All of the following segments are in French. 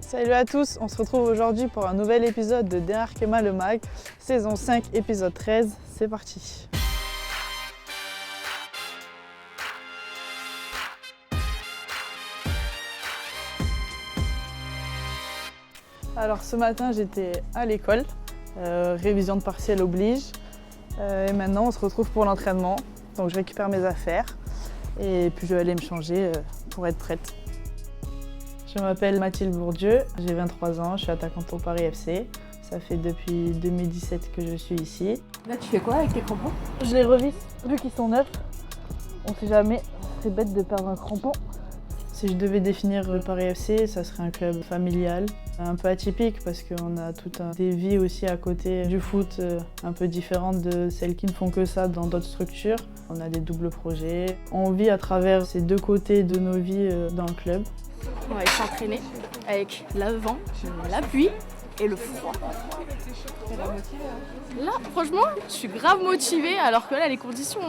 Salut à tous, on se retrouve aujourd'hui pour un nouvel épisode de De Arkema le Mag, saison 5, épisode 13, c'est parti. Alors ce matin j'étais à l'école, révision de partiel oblige, et maintenant on se retrouve pour l'entraînement, donc je récupère mes affaires et puis je vais aller me changer pour être prête. Je m'appelle Mathilde Bourdieu, j'ai 23 ans, je suis attaquante au Paris FC. Ça fait depuis 2017 que je suis ici. Là, tu fais quoi avec tes crampons? Je les revisse, vu qu'ils sont neufs. On sait jamais, c'est bête de perdre un crampon. Si je devais définir le Paris FC, ça serait un club familial, un peu atypique parce qu'on a toutes des vies aussi à côté du foot un peu différentes de celles qui ne font que ça dans d'autres structures. On a des doubles projets. On vit à travers ces deux côtés de nos vies dans le club. On va aller s'entraîner avec le vent, la pluie et le froid. Là, franchement, je suis grave motivée alors que là, les conditions,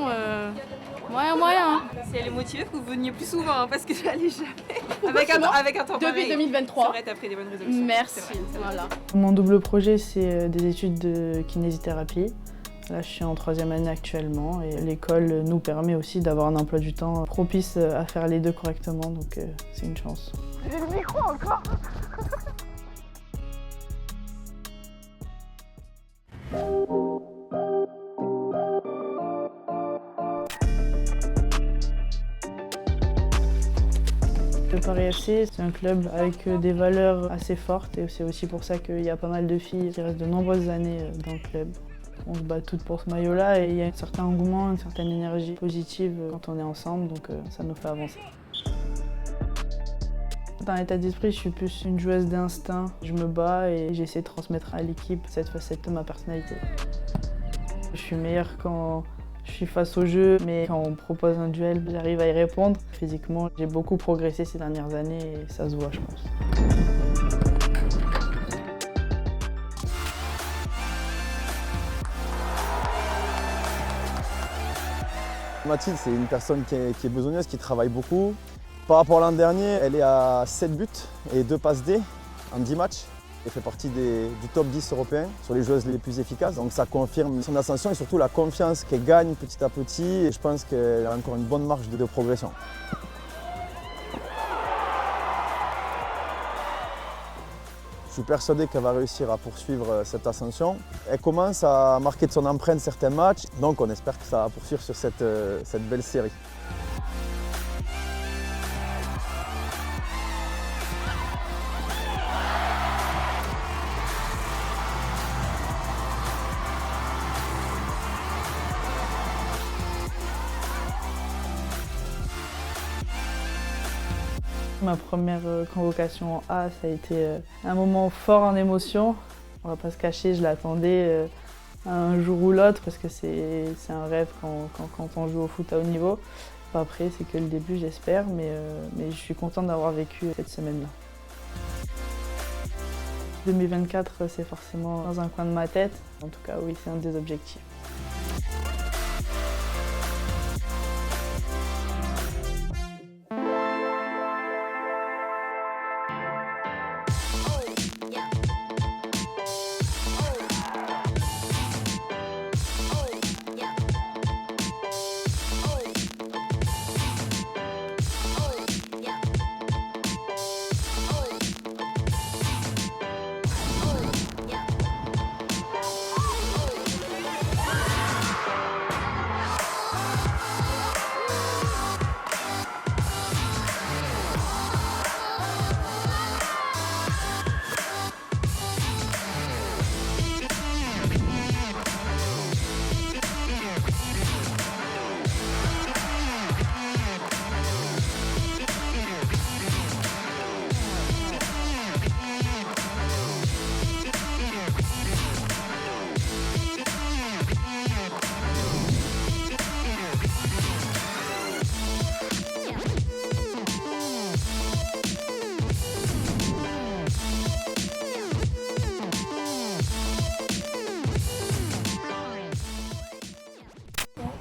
moyen. Si elle est motivée, faut que vous veniez plus souvent hein, parce que j'allais jamais. Avec un temps Depuis pareil, 2023. ça aurait été après des bonnes résolutions. Merci. C'est vrai. Voilà. Mon double projet, c'est des études de kinésithérapie. Là, je suis en 3e année actuellement et l'école nous permet aussi d'avoir un emploi du temps propice à faire les deux correctement, donc c'est une chance. J'ai le micro encore. Le Paris FC, c'est un club avec des valeurs assez fortes et c'est aussi pour ça qu'il y a pas mal de filles qui restent de nombreuses années dans le club. On se bat toutes pour ce maillot-là et il y a un certain engouement, une certaine énergie positive quand on est ensemble, donc ça nous fait avancer. Dans l'état d'esprit, je suis plus une joueuse d'instinct. Je me bats et j'essaie de transmettre à l'équipe cette facette de ma personnalité. Je suis meilleure quand je suis face au jeu, mais quand on me propose un duel, j'arrive à y répondre. Physiquement, j'ai beaucoup progressé ces dernières années et ça se voit, je pense. Mathilde, c'est une personne qui est besogneuse, qui travaille beaucoup. Par rapport à l'an dernier, elle est à 7 buts et 2 passes D en 10 matchs. Elle fait partie du top 10 européen sur les joueuses les plus efficaces. Donc ça confirme son ascension et surtout la confiance qu'elle gagne petit à petit. Et je pense qu'elle a encore une bonne marge de progression. Je suis persuadé qu'elle va réussir à poursuivre cette ascension. Elle commence à marquer de son empreinte certains matchs, donc on espère que ça va poursuivre sur cette belle série. Ma première convocation en A, ça a été un moment fort en émotion. On va pas se cacher, je l'attendais un jour ou l'autre parce que c'est un rêve quand on joue au foot à haut niveau. Après, c'est que le début, j'espère, mais je suis contente d'avoir vécu cette semaine-là. 2024, c'est forcément dans un coin de ma tête. En tout cas, oui, c'est un des objectifs.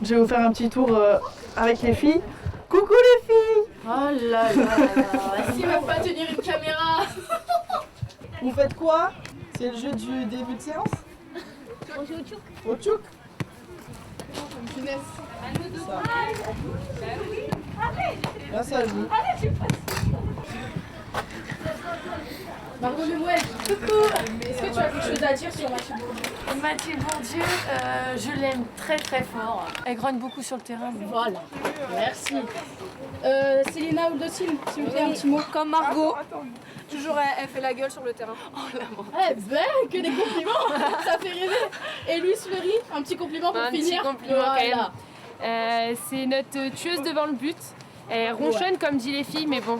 Je vais vous faire un petit tour avec les filles. Coucou les filles! Oh là là là, si même pas tenir une caméra. Vous faites quoi? C'est le jeu du début de séance? On joue au tchouk. Au tchouk? Ça. Là, ça joue. Margot Lemouel, coucou. Est-ce que tu as quelque chose à dire sur Mathilde Bourdieu? Mathilde Bourdieu, je l'aime très très fort. Elle grogne beaucoup sur le terrain. Voilà, merci. Célina Ouldotil, s'il vous plaît, un petit mot. Comme Margot. Toujours, elle fait la gueule sur le terrain. Eh ben, que des compliments, ça fait rêver. Et Louise Fleury, un petit compliment pour Un petit finir. compliment Voilà. quand même. C'est notre tueuse devant le but. Elle ronchonne comme disent les filles, mais bon,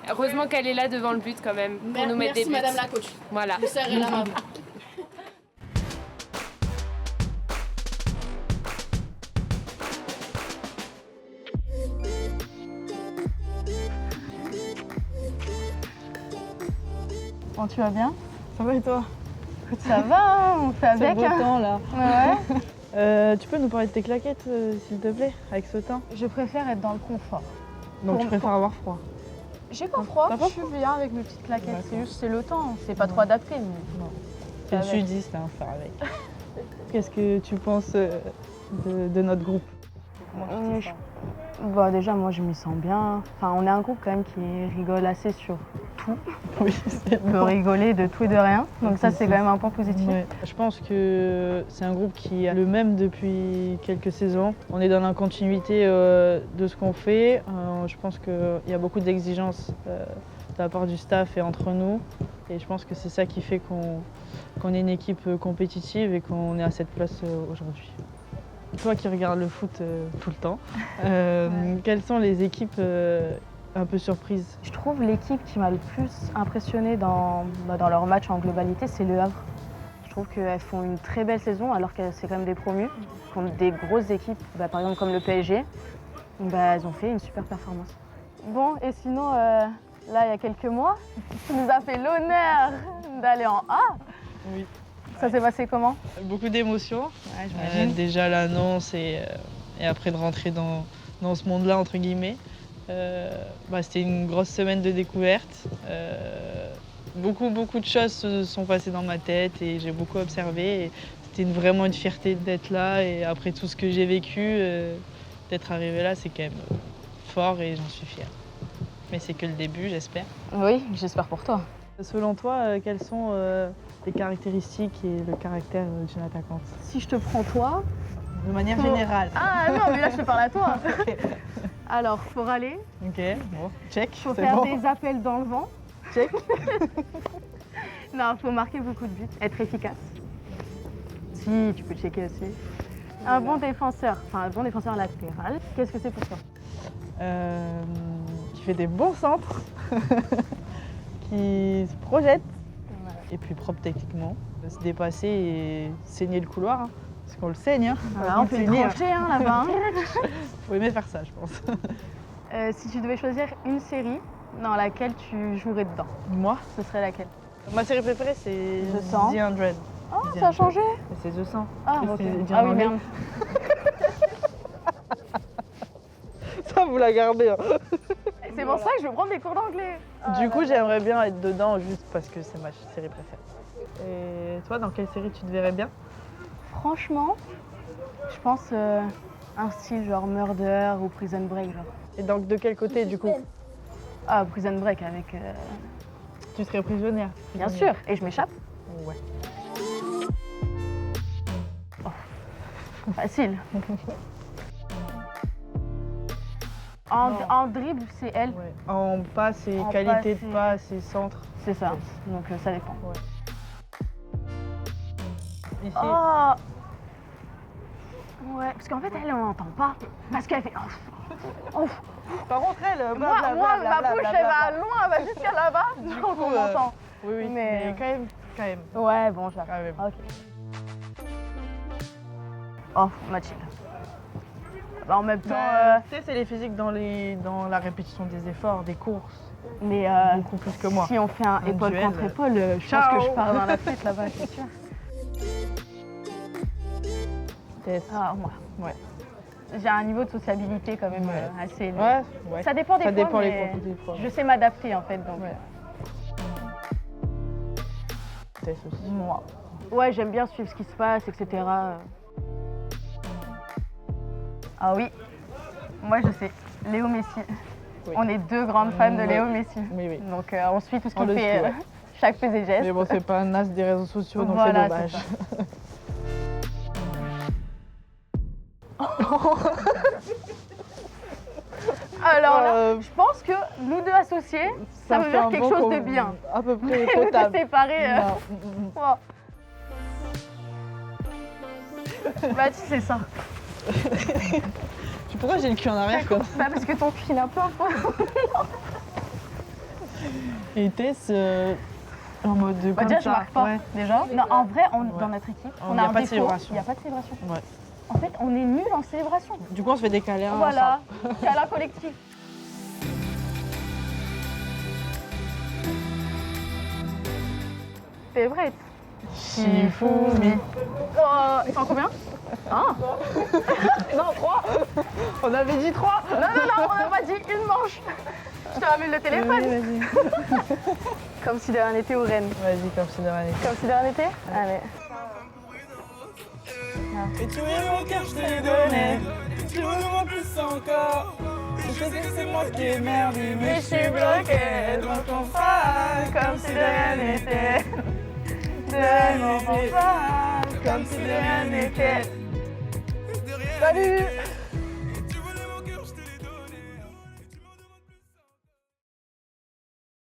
heureusement qu'elle est là devant le but quand même pour nous mettre des Merci buts. Madame la coach. Voilà. Je serrai la main. Bon, tu vas bien? Ça va et toi? Ça va, hein, on fait C'est avec. beau Hein. temps là. Ouais. Tu peux nous parler de tes claquettes, s'il te plaît, avec ce temps? Je préfère être dans le confort. Donc Pour- tu préfères avoir froid? J'ai pas froid, T'as pas je suis bien avec mes petites claquettes. D'accord. C'est juste c'est le temps, c'est pas trop adapté. Mais... C'est le avec. sudiste, hein, faire avec. Qu'est-ce que tu penses de notre groupe? Bah, déjà, moi je m'y sens bien. Enfin, on est un groupe quand même qui rigole assez sur tout. Oui, c'est On peut rigoler de tout et de rien. Donc ça, c'est quand même un point positif. Ouais. Je pense que c'est un groupe qui est le même depuis quelques saisons. On est dans la continuité de ce qu'on fait. Je pense qu'il y a beaucoup d'exigences de la part du staff et entre nous. Et je pense que c'est ça qui fait qu'on est une équipe compétitive et qu'on est à cette place aujourd'hui. Toi qui regardes le foot tout le temps, quelles sont les équipes un peu surprises? Je trouve l'équipe qui m'a le plus impressionnée dans leur match en globalité, c'est Le Havre. Je trouve qu'elles font une très belle saison alors que c'est quand même des promus. Contre des grosses équipes, par exemple comme le PSG, elles ont fait une super performance. Bon, et sinon, là, il y a quelques mois, tu nous as fait l'honneur d'aller en A. Oui. Ça s'est passé comment? Beaucoup d'émotions. Déjà l'annonce et après de rentrer dans ce monde-là, entre guillemets. C'était une grosse semaine de découverte. Beaucoup de choses se sont passées dans ma tête et j'ai beaucoup observé. Et c'était vraiment une fierté d'être là et après tout ce que j'ai vécu, d'être arrivé là, c'est quand même fort et j'en suis fière. Mais c'est que le début, j'espère. Oui, j'espère pour toi. Selon toi, quelles sont les caractéristiques et le caractère d'une attaquante? Si je te prends toi... De manière Faut- générale. Ah non, mais là, je te parle à toi. Alors, faut râler, Ok, bon, check, faut c'est faire bon. des appels dans le vent. Check. Non, faut marquer beaucoup de buts, être efficace. Si, tu peux checker aussi. Un bon défenseur latéral. Qu'est-ce que c'est pour toi? Qui fait des bons centres, qui se projette, et puis propre techniquement. Se dépasser et saigner le couloir, hein, parce qu'on le saigne. Hein. Voilà, on peut saigner, hein. trancher là-bas. Faut aimer faire ça, je pense. Si tu devais choisir une série dans laquelle tu jouerais dedans, Moi, ce serait laquelle? ma série préférée, c'est The 100. The 100. Oh, The ça a 100. changé. Mais c'est The 100. Ah, Mais ok. c'est dit en Ah oui, anglais. merde. Ça, vous la gardez. Hein. C'est pour ça que je veux prendre des cours d'anglais. Du coup, j'aimerais bien être dedans juste parce que c'est ma série préférée. Et toi, dans quelle série tu te verrais bien? Franchement, je pense un style genre Murder ou Prison Break. Genre. Et donc, de quel côté, du coup? Ah, Prison Break avec... Tu serais prisonnière? Bien sûr, et je m'échappe. Ouais. Facile. En dribble, c'est elle. Ouais. En passe et En qualité passe de et- passe et centre. C'est ça. Donc ça dépend. Ici, Oh ouais, parce qu'en fait, elle, on n'entend pas. Parce qu'elle fait... Ouf. par contre, elle, Moi, ma bouche, elle va loin, elle va jusqu'à là-bas. Donc on m'entend. Oui, oui, Mais- mais quand même. Ouais, bon, j'arrive. Quand même. Ok. Oh, Mathilde. En même temps, Tu sais, c'est les physiques dans la répétition des efforts, des courses. mais Beaucoup plus que moi. si on fait un épaule duel, contre épaule, je pense ciao. que je pars dans la fête là-bas, c'est sûr. Yes. Ah, moi. Ouais. J'ai un niveau de sociabilité quand même Ouais. assez élevé. Ouais. Ça dépend des Ça fois, dépend mais des fois. je sais m'adapter en fait. Donc. Ouais. Tess aussi. Moi. Ouais, j'aime bien suivre ce qui se passe, etc. Ah oui, moi je sais, Léo Messi. Oui. On est deux grandes fans de Léo Messi. Oui, oui. Donc on suit tout ce On qu'il le fait, suit, ouais. chaque fait et geste. Mais bon, c'est pas un as des réseaux sociaux, donc Voilà, c'est dommage. c'est Alors là, je pense que nous deux associés, ça veut fait dire un quelque bon chose de com- bien. À peu près Nous deux potable. séparés. Non. Wow. Baptiste, c'est ça. Pourquoi j'ai le cul en arrière comme ça? Bah, parce que ton cul il est un peu en fond. Et Tess, en mode de Bah, comme déjà, je ça. marque pas. Ouais. Déjà. Non, en vrai, Ouais. dans notre équipe, Il on y a a un pas de défaut. célébration. Il n'y a pas de célébration. Ouais. En fait, on est nuls en célébration. Du coup, on se fait des câlins Voilà, ensemble. câlin collectif. C'est vrai. Shifumi. Ils sont combien? Un. Non, 3. On avait dit 3. Non, on n'a pas dit une manche. Je te ramène le téléphone. Vas-y. Comme si de rien n'était aux Rennes. Vas-y, comme c'est de rien. Comme si de rien n'était. Allez. Et tu es mon cœur, je te l'ai donné. Tu veux moi plus encore. Je sais que c'est moi qui ai merdé, mais je suis bloqué dans ton phare. Comme si de rien n'était. De rien n'était. Comme si de rien n'était. Salut!